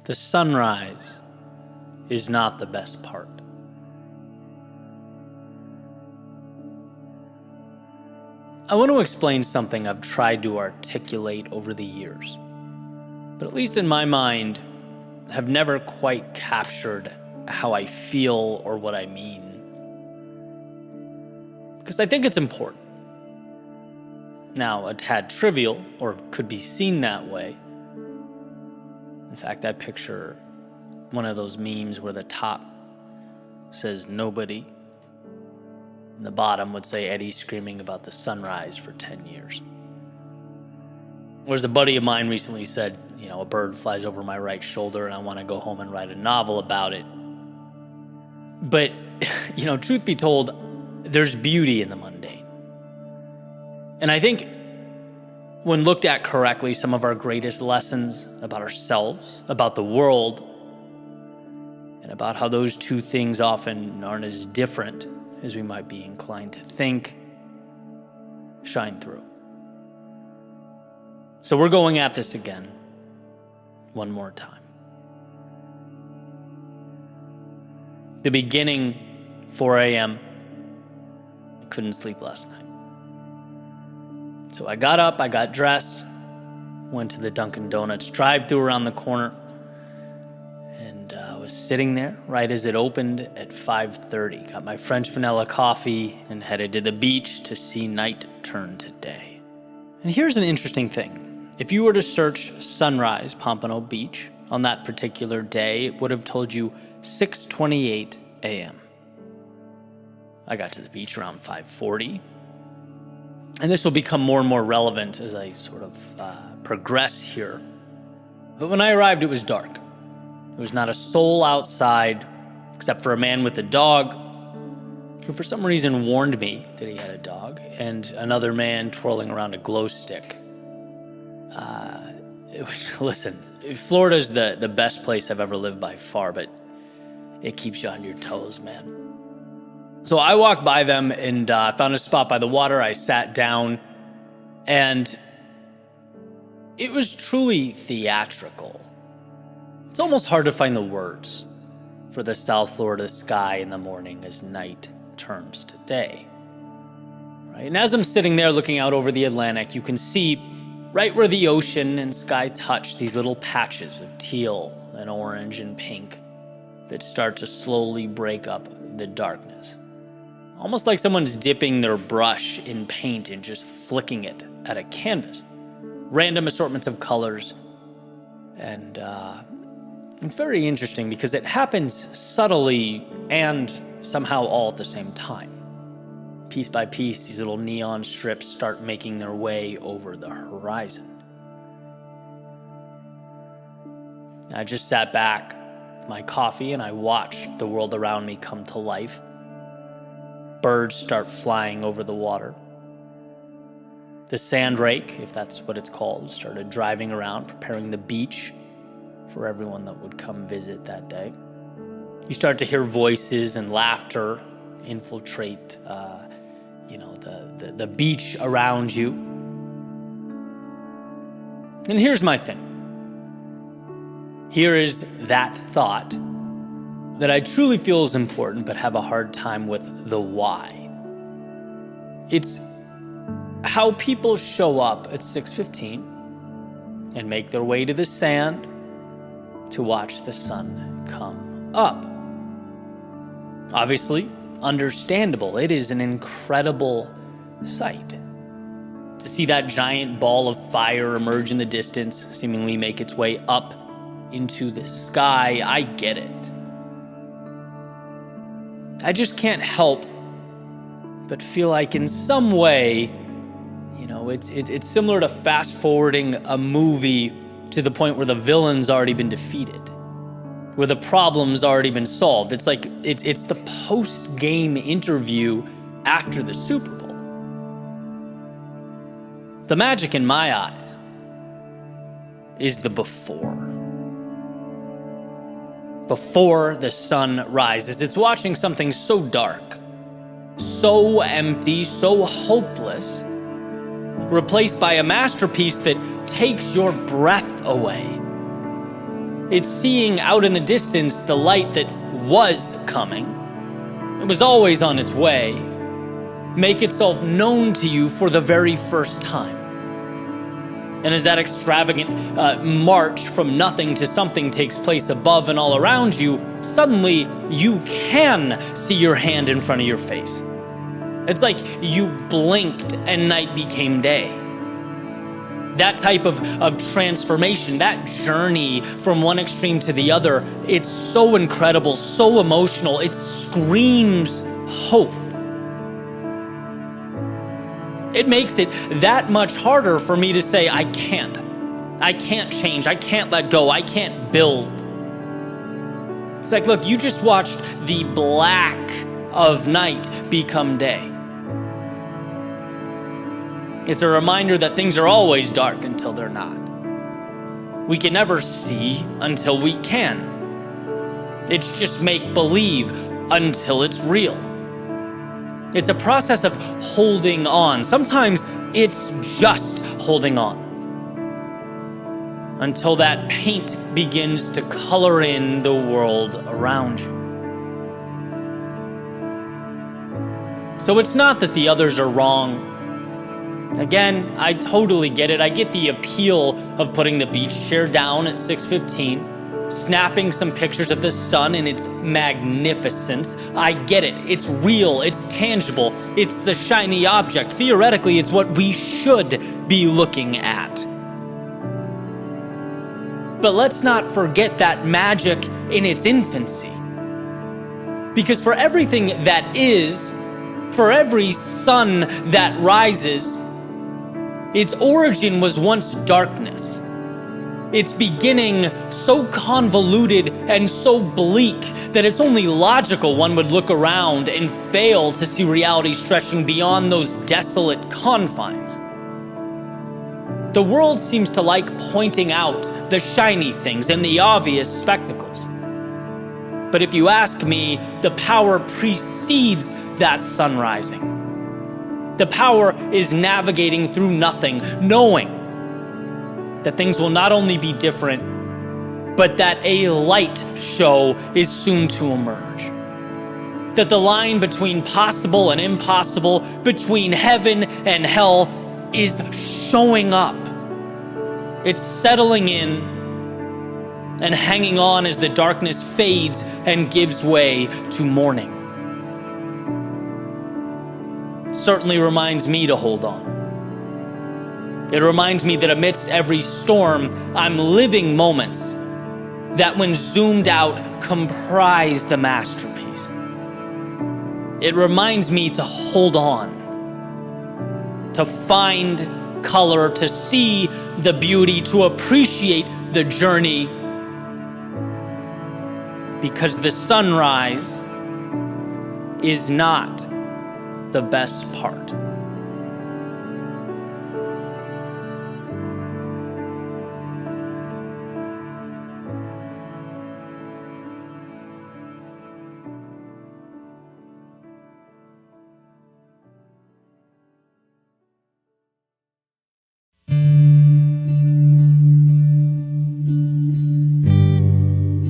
The sunrise is not the best part. I want to explain something I've tried to articulate over the years, but at least in my mind, have never quite captured how I feel or what I mean. Because I think it's important. Now, a tad trivial, or could be seen that way. In fact, I picture one of those memes where the top says nobody, and the bottom would say Eddie screaming about the sunrise for 10 years. Whereas a buddy of mine recently said, a bird flies over my right shoulder and I want to go home and write a novel about it. But, truth be told, there's beauty in the mundane. And I think when looked at correctly, some of our greatest lessons about ourselves, about the world, and about how those two things often aren't as different as we might be inclined to think, shine through. So we're going at this again, one more time. The beginning, 4 a.m., I couldn't sleep last night. So I got up, I got dressed, went to the Dunkin' Donuts drive-thru around the corner, and I was sitting there right as it opened at 5:30. Got my French vanilla coffee and headed to the beach to see night turn to day. And here's an interesting thing. If you were to search sunrise Pompano Beach on that particular day, it would have told you 6:28 a.m. I got to the beach around 5:40. And this will become more and more relevant as I sort of progress here. But when I arrived, it was dark. There was not a soul outside, except for a man with a dog, who for some reason warned me that he had a dog, and another man twirling around a glow stick. Listen, Florida's the best place I've ever lived by far, but it keeps you on your toes, man. So I walked by them and found a spot by the water. I sat down, and it was truly theatrical. It's almost hard to find the words for the South Florida sky in the morning as night turns to day. Right? And as I'm sitting there looking out over the Atlantic, you can see right where the ocean and sky touch these little patches of teal and orange and pink that start to slowly break up the darkness. Almost like someone's dipping their brush in paint and just flicking it at a canvas. Random assortments of colors. And it's very interesting because it happens subtly and somehow all at the same time. Piece by piece, these little neon strips start making their way over the horizon. I just sat back with my coffee and I watched the world around me come to life. Birds start flying over the water. The sand rake, if that's what it's called, started driving around, preparing the beach for everyone that would come visit that day. You start to hear voices and laughter infiltrate, the beach around you. And here's my thing. Here is that thought that I truly feel is important, but have a hard time with the why. It's how people show up at 6:15 and make their way to the sand to watch the sun come up. Obviously, understandable. It is an incredible sight. To see that giant ball of fire emerge in the distance, seemingly make its way up into the sky, I get it. I just can't help but feel like in some way, it's similar to fast forwarding a movie to the point where the villain's already been defeated, where the problem's already been solved. It's like it's the post-game interview after the Super Bowl. The magic in my eyes is the before. Before the sun rises. It's watching something so dark, so empty, so hopeless, replaced by a masterpiece that takes your breath away. It's seeing out in the distance the light that was coming. It was always on its way. Make itself known to you for the very first time. And as that extravagant march from nothing to something takes place above and all around you, suddenly you can see your hand in front of your face. It's like you blinked and night became day. That type of transformation, that journey from one extreme to the other, it's so incredible, so emotional. It screams hope. It makes it that much harder for me to say, I can't change, I can't let go, I can't build. It's like, look, you just watched the black of night become day. It's a reminder that things are always dark until they're not. We can never see until we can. It's just make-believe until it's real. It's a process of holding on. Sometimes it's just holding on until that paint begins to color in the world around you. So it's not that the others are wrong. Again, I totally get it. I get the appeal of putting the beach chair down at 6:15, snapping some pictures of the sun in its magnificence. I get it. It's real. It's tangible. It's the shiny object. Theoretically, it's what we should be looking at. But let's not forget that magic in its infancy. Because for everything that is, for every sun that rises, its origin was once darkness. Its beginning so convoluted and so bleak that it's only logical one would look around and fail to see reality stretching beyond those desolate confines. The world seems to like pointing out the shiny things and the obvious spectacles. But if you ask me, the power precedes that sun rising. The power is navigating through nothing, knowing that things will not only be different, but that a light show is soon to emerge. That the line between possible and impossible, between heaven and hell, is showing up. It's settling in and hanging on as the darkness fades and gives way to morning. It certainly reminds me to hold on. It reminds me that amidst every storm, I'm living moments that, when zoomed out, comprise the masterpiece. It reminds me to hold on, to find color, to see the beauty, to appreciate the journey, because the sunrise is not the best part.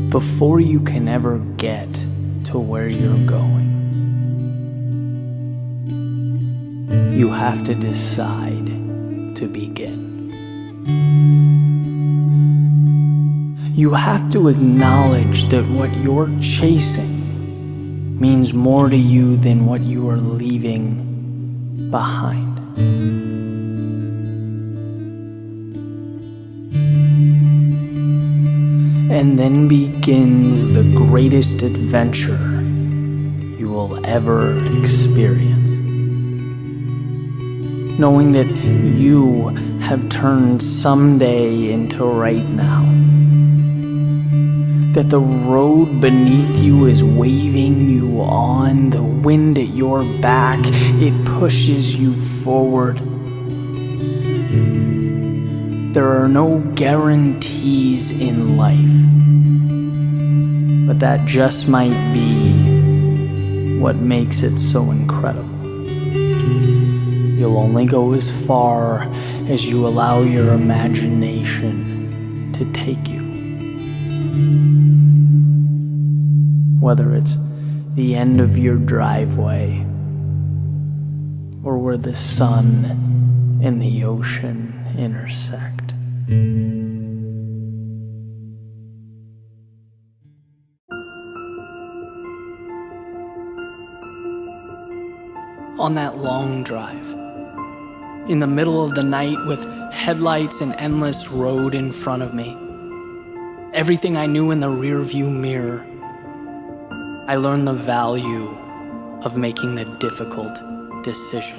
Before you can ever get to where you're going, you have to decide to begin. You have to acknowledge that what you're chasing means more to you than what you are leaving behind. And then begins the greatest adventure you will ever experience. Knowing that you have turned someday into right now. That the road beneath you is waving you on, the wind at your back, it pushes you forward. There are no guarantees in life, but that just might be what makes it so incredible. You'll only go as far as you allow your imagination to take you. whether it's the end of your driveway or where the sun and the ocean intersect. On that long drive, in the middle of the night with headlights and endless road in front of me, everything I knew in the rearview mirror, I learned the value of making the difficult decision.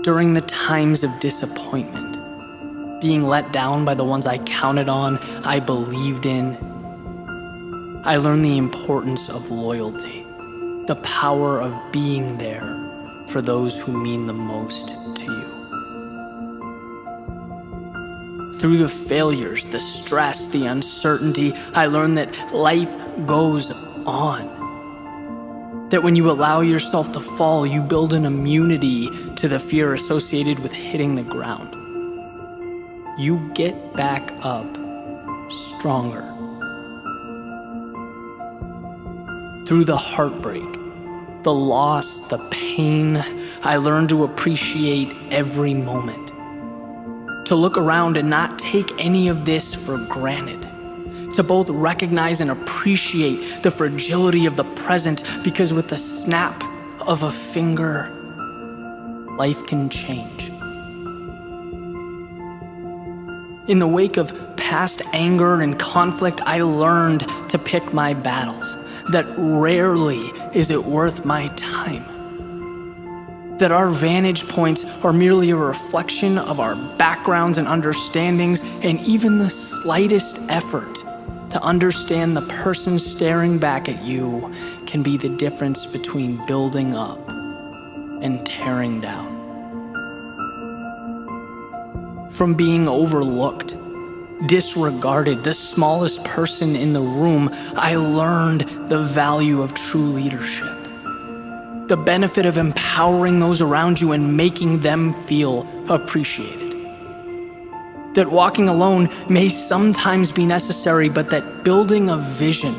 During the times of disappointment, being let down by the ones I counted on, I believed in, I learned the importance of loyalty, the power of being there for those who mean the most to you. Through the failures, the stress, the uncertainty, I learned that life goes on. That when you allow yourself to fall, you build an immunity to the fear associated with hitting the ground. You get back up stronger. Through the heartbreak, the loss, the pain, I learned to appreciate every moment. To look around and not take any of this for granted. To both recognize and appreciate the fragility of the present, because with the snap of a finger, life can change. In the wake of past anger and conflict, I learned to pick my battles. That rarely is it worth my time. That our vantage points are merely a reflection of our backgrounds and understandings, and even the slightest effort to understand the person staring back at you can be the difference between building up and tearing down. From being overlooked, disregarded, the smallest person in the room, I learned the value of true leadership. The benefit of empowering those around you and making them feel appreciated. That walking alone may sometimes be necessary, but that building a vision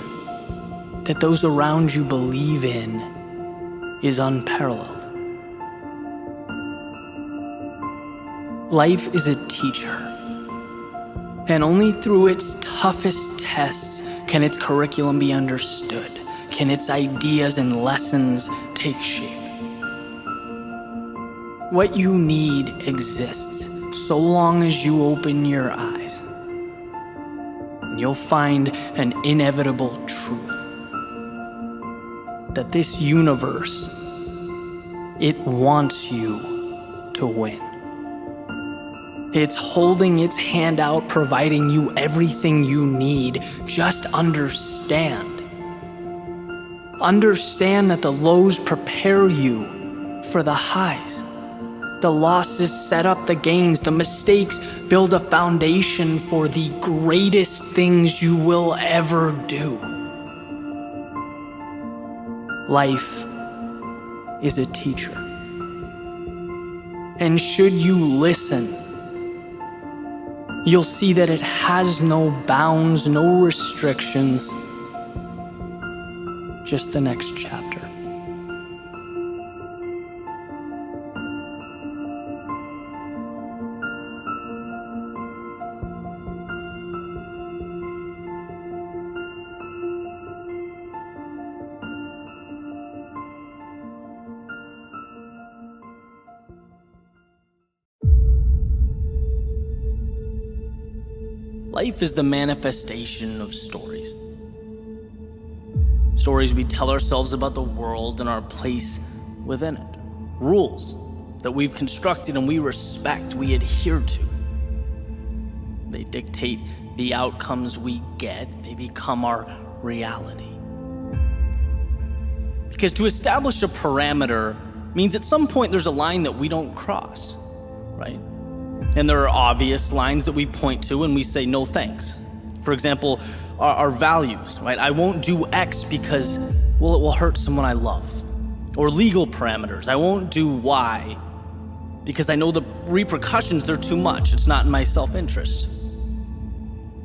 that those around you believe in is unparalleled. Life is a teacher, and only through its toughest tests can its curriculum be understood, can its ideas and lessons take shape. What you need exists so long as you open your eyes, and you'll find an inevitable truth. That this universe, it wants you to win. It's holding its hand out, providing you everything you need. Just understand. Understand that the lows prepare you for the highs. The losses set up the gains. The mistakes build a foundation for the greatest things you will ever do. Life is a teacher. And should you listen, you'll see that it has no bounds, no restrictions, just the next chapter. Life is the manifestation of stories. Stories we tell ourselves about the world and our place within it. Rules that we've constructed and we respect, we adhere to. They dictate the outcomes we get. They become our reality. Because to establish a parameter means at some point there's a line that we don't cross, right? And there are obvious lines that we point to and we say no thanks. For example, our values, right? I won't do X because, well, it will hurt someone I love. Or legal parameters. I won't do Y because I know the repercussions, they're too much. It's not in my self-interest.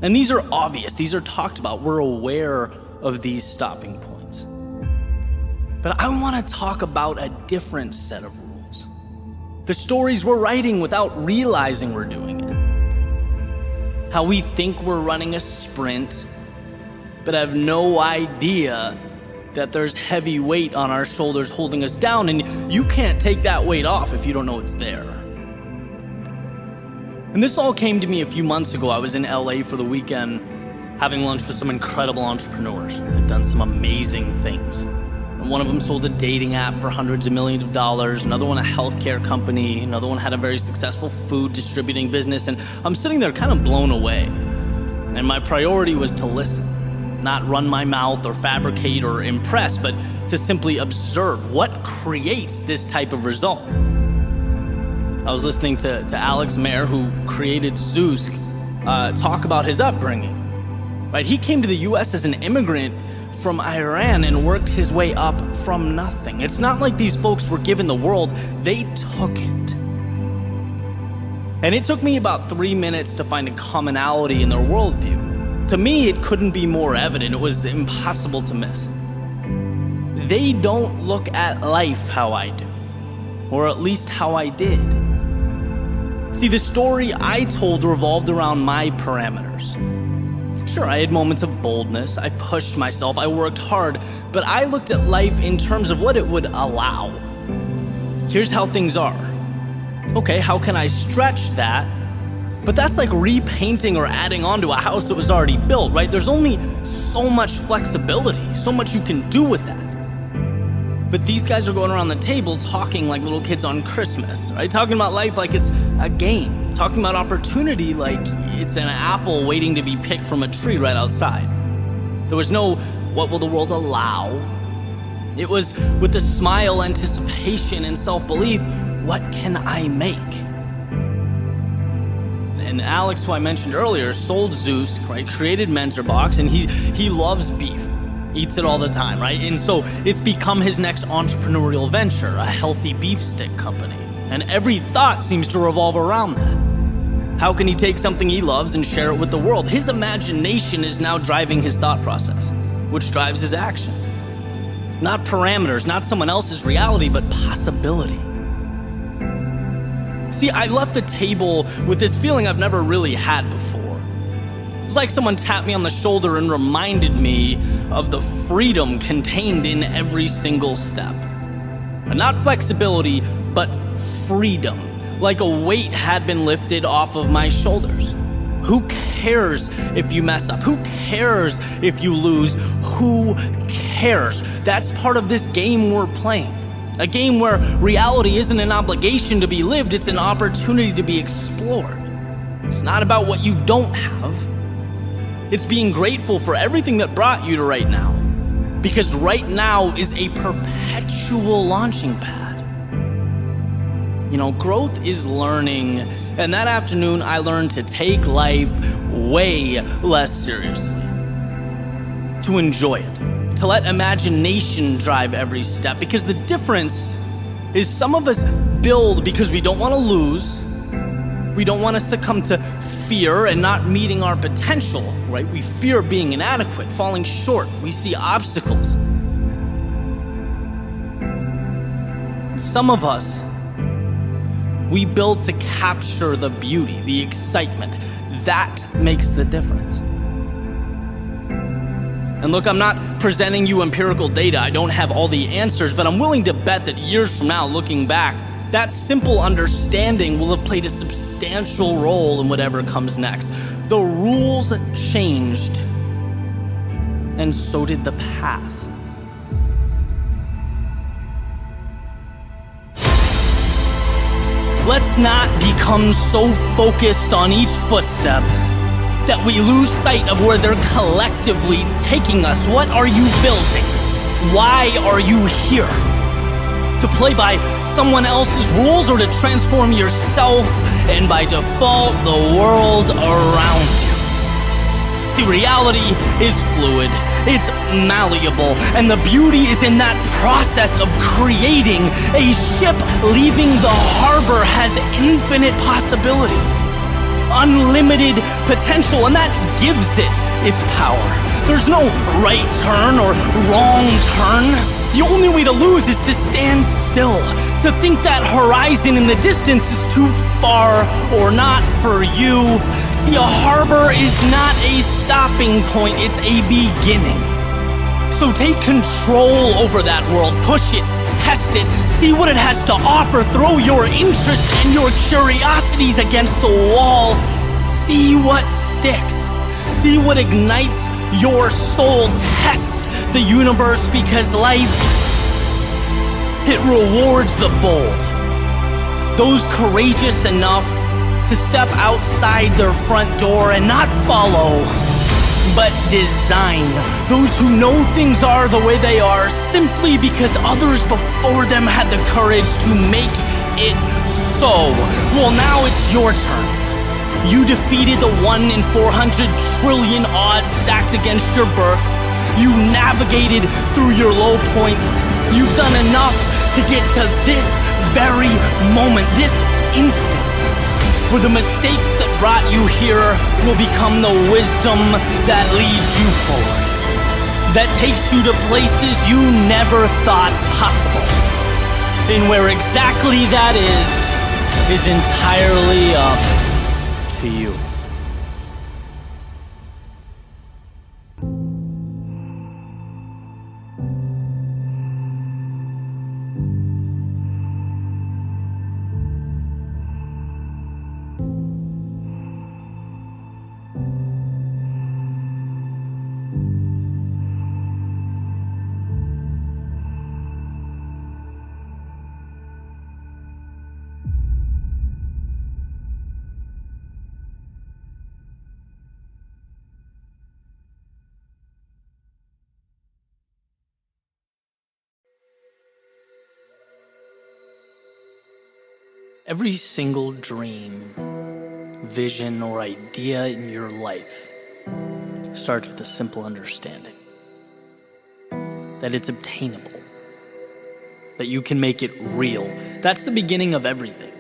And these are obvious, these are talked about. We're aware of these stopping points. But I want to talk about a different set of rules. The stories we're writing without realizing we're doing it. How we think we're running a sprint, but have no idea that there's heavy weight on our shoulders holding us down, and you can't take that weight off if you don't know it's there. And this all came to me a few months ago. I was in LA for the weekend, having lunch with some incredible entrepreneurs. They've done some amazing things. And one of them sold a dating app for hundreds of millions of dollars. Another one, a healthcare company. Another one had a very successful food distributing business. And I'm sitting there kind of blown away. And my priority was to listen, not run my mouth or fabricate or impress, but to simply observe what creates this type of result. I was listening to Alex Mayer, who created Zoosk, talk about his upbringing. Right? He came to the US as an immigrant from Iran and worked his way up from nothing. It's not like these folks were given the world, they took it. And it took me about 3 minutes to find a commonality in their worldview. To me, it couldn't be more evident. It was impossible to miss. They don't look at life how I do, or at least how I did. See, the story I told revolved around my parameters. Sure, I had moments of boldness, I pushed myself, I worked hard, but I looked at life in terms of what it would allow. Here's how things are. Okay, how can I stretch that? But that's like repainting or adding on to a house that was already built, right? There's only so much flexibility, so much you can do with that. But these guys are going around the table talking like little kids on Christmas, right? Talking about life like it's a game. Talking about opportunity like it's an apple waiting to be picked from a tree right outside. There was no, what will the world allow? It was with a smile, anticipation, and self-belief, what can I make? And Alex, who I mentioned earlier, sold Zeus, right? Created Mentorbox, and he loves beef. Eats it all the time, right? And so it's become his next entrepreneurial venture, a healthy beef stick company. And every thought seems to revolve around that. How can he take something he loves and share it with the world? His imagination is now driving his thought process, which drives his action. Not parameters, not someone else's reality, but possibility. See, I left the table with this feeling I've never really had before. It's like someone tapped me on the shoulder and reminded me of the freedom contained in every single step. And not flexibility, but freedom. Like a weight had been lifted off of my shoulders. Who cares if you mess up? Who cares if you lose? Who cares? That's part of this game we're playing. A game where reality isn't an obligation to be lived, it's an opportunity to be explored. It's not about what you don't have. It's being grateful for everything that brought you to right now. Because right now is a perpetual launching pad. You know, growth is learning. And that afternoon, I learned to take life way less seriously. To enjoy it. To let imagination drive every step. Because the difference is some of us build because we don't want to lose. We don't want to succumb to fear and not meeting our potential, right? We fear being inadequate, falling short. We see obstacles. Some of us, we build to capture the beauty, the excitement. That makes the difference. And look, I'm not presenting you empirical data. I don't have all the answers, but I'm willing to bet that years from now, looking back, that simple understanding will have played a substantial role in whatever comes next. The rules changed, and so did the path. Let's not become so focused on each footstep that we lose sight of where they're collectively taking us. What are you building? Why are you here? To play by someone else's rules or to transform yourself and by default the world around you? See, reality is fluid, it's malleable, and the beauty is in that process of creating. A ship leaving the harbor has infinite possibility. unlimited potential, and that gives it its power. There's no right turn or wrong turn. The only way to lose is to stand still, to think that horizon in the distance is too far or not for you. See, a harbor is not a stopping point, it's a beginning. So take control over that world, push it, test it, see what it has to offer, throw your interests and your curiosities against the wall, see what sticks, see what ignites your soul, test the universe, because life, it rewards the bold, those courageous enough to step outside their front door and not follow, but design. Those who know things are the way they are simply because others before them had the courage to make it so. Well, now it's your turn. You defeated the 1 in 400 trillion odds stacked against your birth. You navigated through your low points. You've done enough to get to this very moment, this instant, where the mistakes that brought you here will become the wisdom that leads you forward, that takes you to places you never thought possible. And where exactly that is entirely up to you. Every single dream, vision, or idea in your life starts with a simple understanding that it's obtainable, that you can make it real. That's the beginning of everything.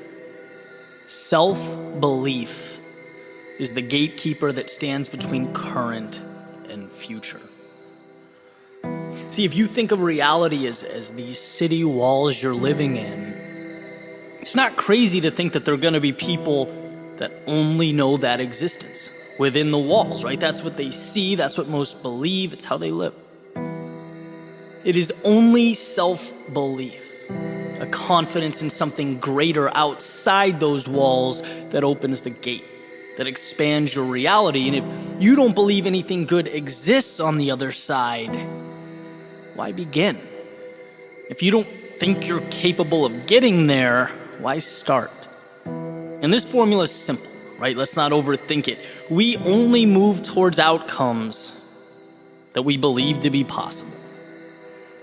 Self-belief is the gatekeeper that stands between current and future. See, if you think of reality as these city walls you're living in, it's not crazy to think that there are going to be people that only know that existence within the walls, right? That's what they see, that's what most believe, it's how they live. It is only self-belief, a confidence in something greater outside those walls, that opens the gate, that expands your reality. And if you don't believe anything good exists on the other side, why begin? If you don't think you're capable of getting there, why start? And this formula is simple, right? Let's not overthink it. We only move towards outcomes that we believe to be possible.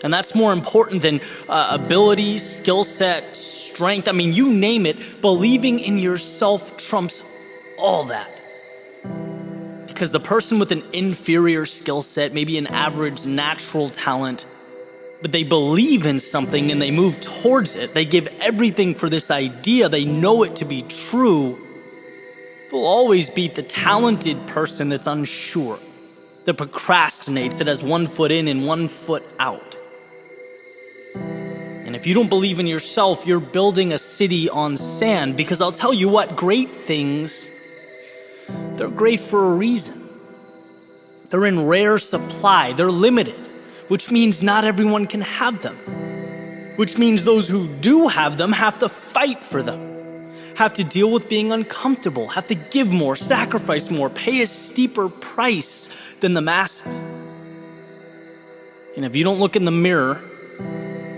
And that's more important than ability, skill set, strength. I mean, you name it. Believing in yourself trumps all that. Because the person with an inferior skill set, maybe an average natural talent, but they believe in something and they move towards it. They give everything for this idea. They know it to be true. They'll always beat the talented person that's unsure, that procrastinates, that has 1 foot in and 1 foot out. And if you don't believe in yourself, you're building a city on sand, because I'll tell you what, great things, they're great for a reason. They're in rare supply, they're limited, which means not everyone can have them, which means those who do have them have to fight for them, have to deal with being uncomfortable, have to give more, sacrifice more, pay a steeper price than the masses. And if you don't look in the mirror,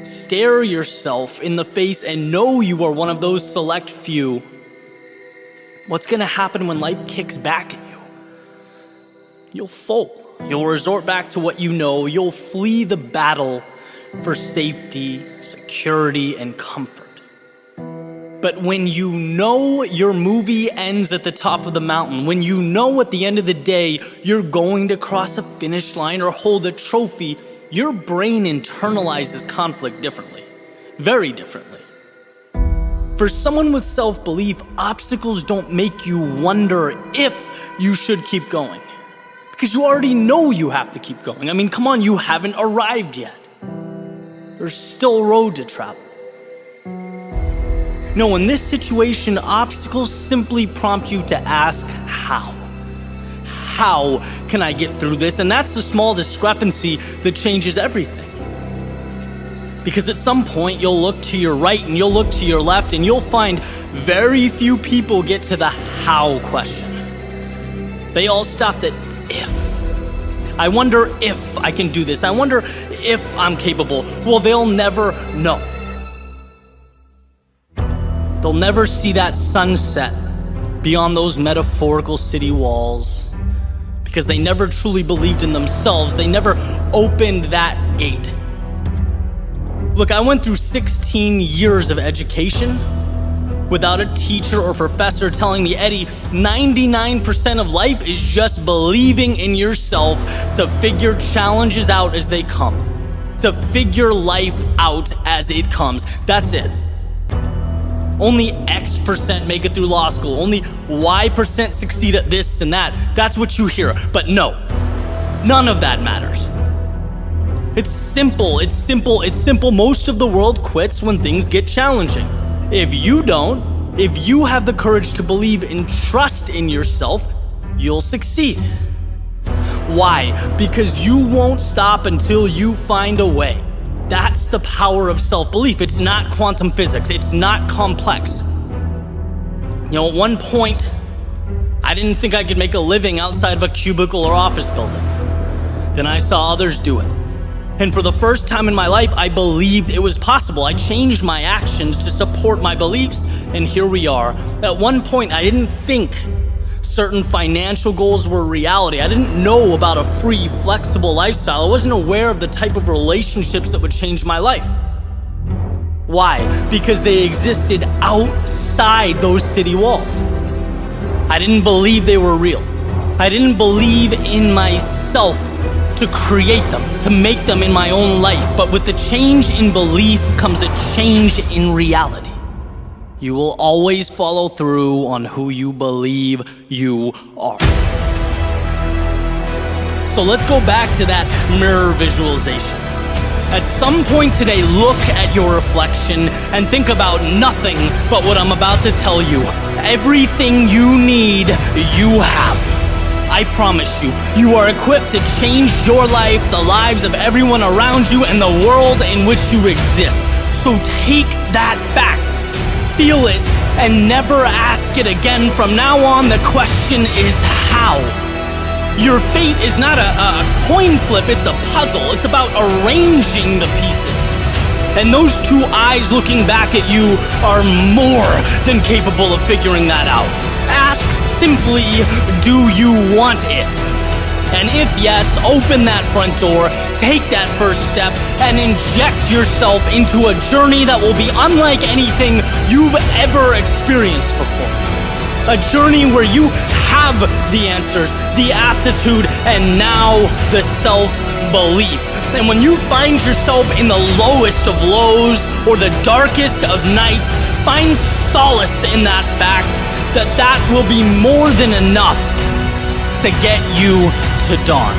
stare yourself in the face and know you are one of those select few, what's going to happen when life kicks back at you? You'll fold. You'll resort back to what you know. You'll flee the battle for safety, security, and comfort. But when you know your movie ends at the top of the mountain, when you know at the end of the day you're going to cross a finish line or hold a trophy, your brain internalizes conflict differently, very differently. For someone with self-belief, obstacles don't make you wonder if you should keep going. Because you already know you have to keep going. I mean, come on, you haven't arrived yet. There's still a road to travel. No, in this situation, obstacles simply prompt you to ask how. How can I get through this? And that's the small discrepancy that changes everything. Because at some point, you'll look to your right and you'll look to your left and you'll find very few people get to the how question. They all stopped at if. I wonder if I can do this. I wonder if I'm capable. Well, they'll never know. They'll never see that sunset beyond those metaphorical city walls because they never truly believed in themselves. They never opened that gate. Look, I went through 16 years of education without a teacher or professor telling me, Eddie, 99% of life is just believing in yourself to figure challenges out as they come, to figure life out as it comes. That's it. Only X% make it through law school. Only Y% succeed at this and that. That's what you hear. But no, none of that matters. It's simple. Most of the world quits when things get challenging. If you don't, if you have the courage to believe and trust in yourself, you'll succeed. Why? Because you won't stop until you find a way. That's the power of self-belief. It's not quantum physics. It's not complex. You know, at one point, I didn't think I could make a living outside of a cubicle or office building. Then I saw others do it. And for the first time in my life, I believed it was possible. I changed my actions to support my beliefs, and here we are. At one point, I didn't think certain financial goals were reality. I didn't know about a free, flexible lifestyle. I wasn't aware of the type of relationships that would change my life. Why? Because they existed outside those city walls. I didn't believe they were real. I didn't believe in myself to create them, to make them in my own life. But with the change in belief comes a change in reality. You will always follow through on who you believe you are. So let's go back to that mirror visualization. At some point today, look at your reflection and think about nothing but what I'm about to tell you. Everything you need, you have. I promise you, you are equipped to change your life, the lives of everyone around you, and the world in which you exist. So take that fact, feel it, and never ask it again. From now on, the question is how. Your fate is not a coin flip, it's a puzzle. It's about arranging the pieces. And those two eyes looking back at you are more than capable of figuring that out. Ask simply, do you want it? And if yes, open that front door, take that first step, and inject yourself into a journey that will be unlike anything you've ever experienced before. A journey where you have the answers, the aptitude, and now the self-belief. And when you find yourself in the lowest of lows or the darkest of nights, find solace in that fact that will be more than enough to get you to dawn.